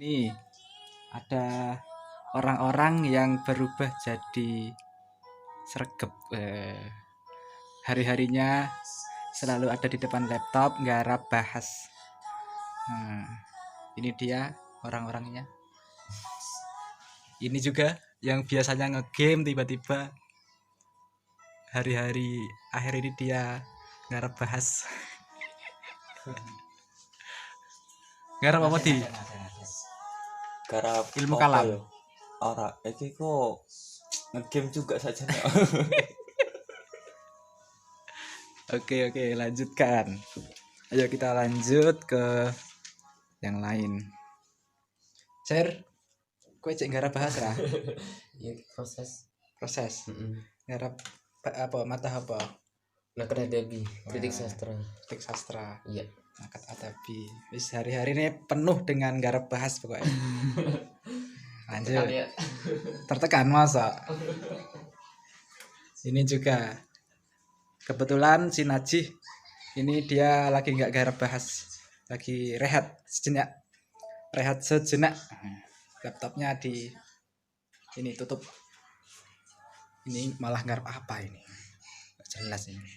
Nih, ada orang-orang yang berubah jadi sregep. Hari-harinya selalu ada di depan laptop, nggarap bahas. Nah, ini dia orang-orangnya. Ini juga yang biasanya ngegame tiba-tiba hari-hari akhir ini dia nggarap bahas. Nggarap apa di? Garap Ilmu apa kalam. ya? Ora, iki kok ngegame juga saja. Oke, lanjutkan. Ayo kita lanjut ke yang lain. Share, kue cek nggarap bahas lah. Ya proses. Nggarap apa mata apa? Nakat adabi, kritik sastra. Kritik sastra. Iya. Nakat adabi. Wis hari-hari ini penuh dengan nggarap bahas pokoknya. Lanjut. Tertekan masa. Ini juga kebetulan si Najih ini dia lagi nggak garap bahas, lagi rehat sejenak. Laptopnya di ini tutup. Ini malah garap apa ini? Nggak jelas ini.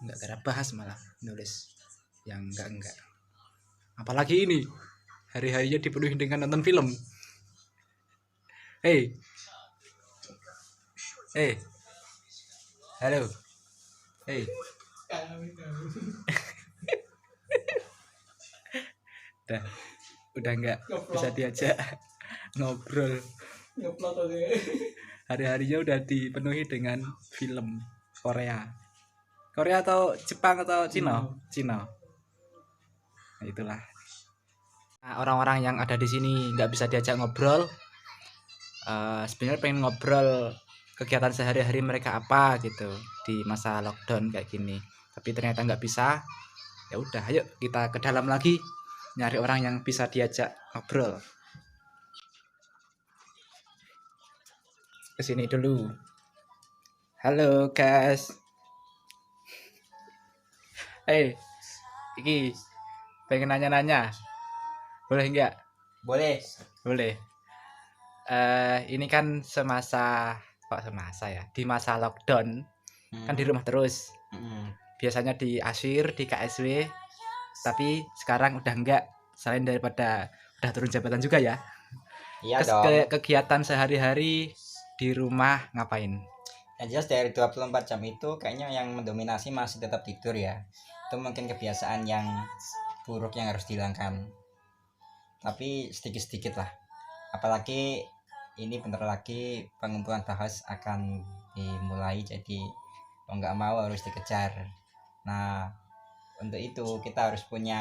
Nggak garap bahas malah nulis yang enggak. Apalagi ini hari-harinya dipenuhi dengan nonton film. Hey, halo, hey. udah nggak bisa diajak ngobrol. Hari-harinya udah dipenuhi dengan film Korea atau Jepang atau Cina. Nah, itulah. Nah, orang-orang yang ada di sini nggak bisa diajak ngobrol. Sebenarnya pengen ngobrol kegiatan sehari-hari mereka apa gitu di masa lockdown kayak gini, tapi ternyata nggak bisa. Ya udah, ayo kita ke dalam lagi nyari orang yang bisa diajak ngobrol. Kesini dulu. Halo guys. Iki pengen nanya-nanya, boleh nggak? Boleh. Ini kan semasa ya, di masa lockdown kan di rumah terus. Biasanya di Asyir, di KSW, tapi sekarang udah enggak, selain daripada udah turun jabatan juga ya. Iya dong. Kegiatan sehari-hari di rumah ngapain? Yang jelas dari 24 jam itu kayaknya yang mendominasi masih tetap tidur ya. Itu mungkin kebiasaan yang buruk yang harus dihilangkan. Tapi sedikit-sedikit lah. Apalagi ini bentar lagi pengumpulan bahas akan dimulai, jadi mau nggak mau harus dikejar. Nah, untuk itu kita harus punya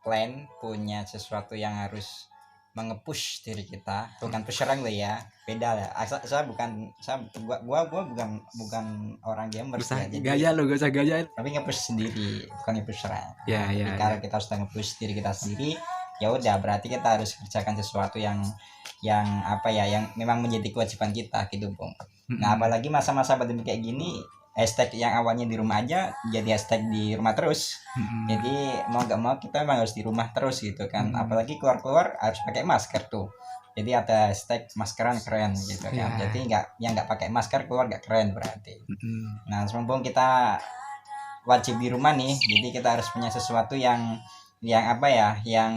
plan, punya sesuatu yang harus mengepush diri kita, bukan pusherang loh ya, beda lah. Gua bukan orang gamer ya, jadi gaya lo, gak usah gaya, tapi ngepush sendiri, bukan ngepusherang. Ya. Kalau kita sudah ngepush diri kita sendiri, ya udah berarti kita harus kerjakan sesuatu yang apa ya, yang memang menjadi kewajiban kita gitu, Bung. Nah, apalagi masa-masa pandemi kayak gini, hashtag yang awalnya di rumah aja jadi hashtag di rumah terus. Jadi mau nggak mau kita memang harus di rumah terus gitu kan. Apalagi keluar harus pakai masker tuh. Jadi ada hashtag maskeran keren gitu kan. Jadi nggak pakai masker keluar nggak keren berarti. Nah, mumpung kita wajib di rumah nih, jadi kita harus punya sesuatu yang apa ya, yang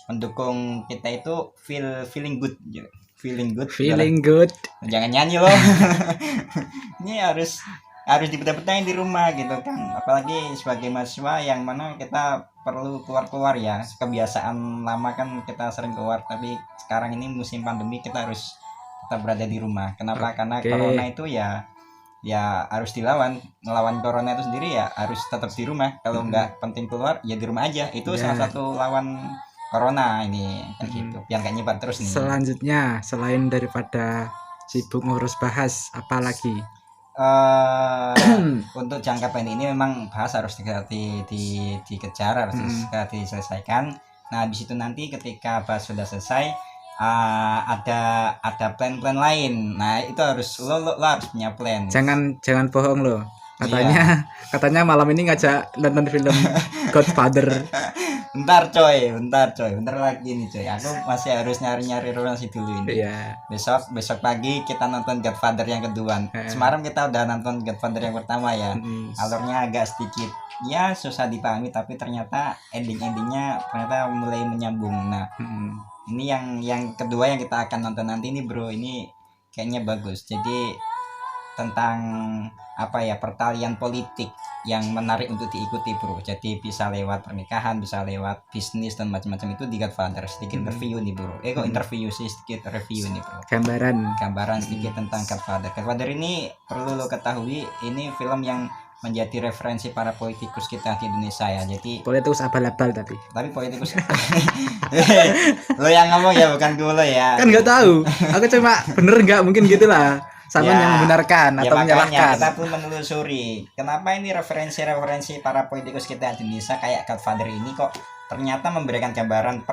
mendukung kita itu feeling good gitu. Feeling good. Jangan nyanyi loh. Ini harus dibetah-betahin di rumah gitu kan. Apalagi sebagai mahasiswa yang mana kita perlu keluar ya. Kebiasaan lama kan kita sering keluar, tapi sekarang ini musim pandemi kita harus tetap berada di rumah. Kenapa? Karena corona itu ya harus dilawan. Melawan corona itu sendiri ya harus tetap di rumah. Kalau nggak penting keluar ya di rumah aja. Itu salah satu lawan corona ini kan gitu, biar gak nyebar terus nih. Selanjutnya, selain daripada sibuk ngurus bahas, apa lagi? Untuk jangka pendek ini memang bahas harus dikejar, harus diselesaikan. Nah, habis itu nanti ketika bahas sudah selesai, ada plan-plan lain. Nah, itu harus lo harus punya plan. Jangan bohong lo. Katanya malam ini ngajak nonton film Godfather. Bentar coy, bentar lagi nih coy. Aku masih harus nyari relasi dulu ini. Iya. Besok pagi kita nonton Godfather yang kedua. Semalam kita udah nonton Godfather yang pertama ya. Alurnya agak sedikit ya susah dipahami, tapi ternyata endingnya ternyata mulai menyambung. Nah, ini yang kedua yang kita akan nonton nanti nih bro. Ini kayaknya bagus. Jadi tentang apa ya, pertalian politik yang menarik untuk diikuti bro. Jadi bisa lewat pernikahan, bisa lewat bisnis dan macam-macam itu di Godfather. Sedikit review nih bro. Kok interview sih, sedikit review nih bro. Gambaran sedikit tentang Godfather. Godfather ini perlu lo ketahui, ini film yang menjadi referensi para politikus kita di Indonesia ya. Jadi politikus abal-abal tapi politikus lo yang ngomong ya, bukan gue lo ya. Kan nggak tahu. Aku cuma bener nggak mungkin gitulah. Sama Ya, yang membenarkan atau makanya menyalahkan. kita pun menelusuri kenapa ini referensi para politikus kita di Indonesia kayak Godfather ini kok ternyata memberikan gambaran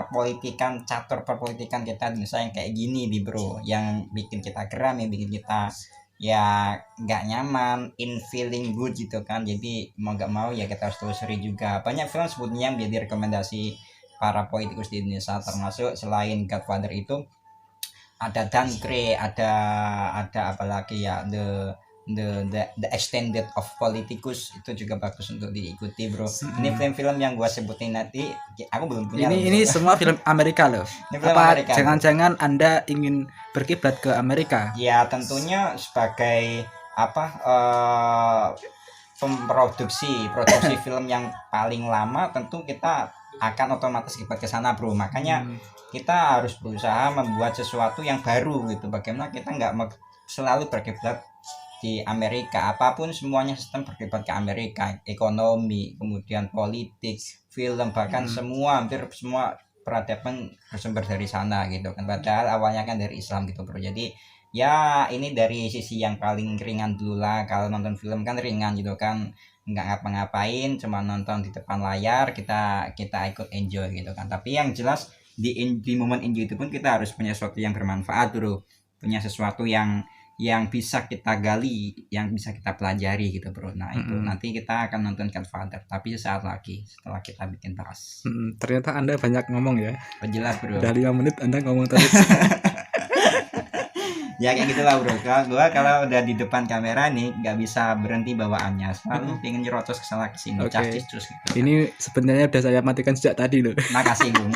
catur perpolitikan kita di Indonesia yang kayak gini di bro, yang bikin kita geram, yang bikin kita ya nggak nyaman, feeling good gitu kan. Jadi mau nggak mau ya kita harus telusuri juga. Banyak film sebetulnya yang menjadi rekomendasi para politikus di Indonesia, termasuk selain Godfather itu ada Dunkirk, ada apa lagi ya, the extended of politikus, itu juga bagus untuk diikuti bro. Ini film-film yang gua sebutin nanti aku belum punya. Ini semua film Amerika loh. Film Apa Amerika, jangan-jangan Anda ingin berkiblat ke Amerika? Ya tentunya sebagai produksi film yang paling lama, tentu kita akan otomatis kiblat ke sana bro. Makanya kita harus berusaha membuat sesuatu yang baru gitu. Bagaimana kita nggak selalu berkiblat di Amerika, apapun semuanya sistem berkiblat ke Amerika, ekonomi, kemudian politik, film, bahkan hampir semua peradaban bersumber dari sana gitu kan. Padahal awalnya kan dari Islam gitu bro. Jadi ya ini dari sisi yang paling ringan dulu lah. Kalau nonton film kan ringan gitu kan, nggak ngapa-ngapain, cuma nonton di depan layar, kita ikut enjoy gitu kan. Tapi yang jelas di momen enjoy itu pun kita harus punya sesuatu yang bermanfaat bro, punya sesuatu yang bisa kita gali, yang bisa kita pelajari gitu bro. Nah itu nanti kita akan nonton Godfather, tapi sesaat lagi setelah kita bikin bahas. Ternyata Anda banyak ngomong ya. Jelas bro. Udah 5 menit Anda ngomong terus. Ya kayak gitulah bro. Kalau udah di depan kamera nih nggak bisa berhenti bawaannya, selalu pengen nyerocos kesana kesini, Okay. cus gitu. Ini sebenarnya udah saya matikan sejak tadi loh. Makasih bung.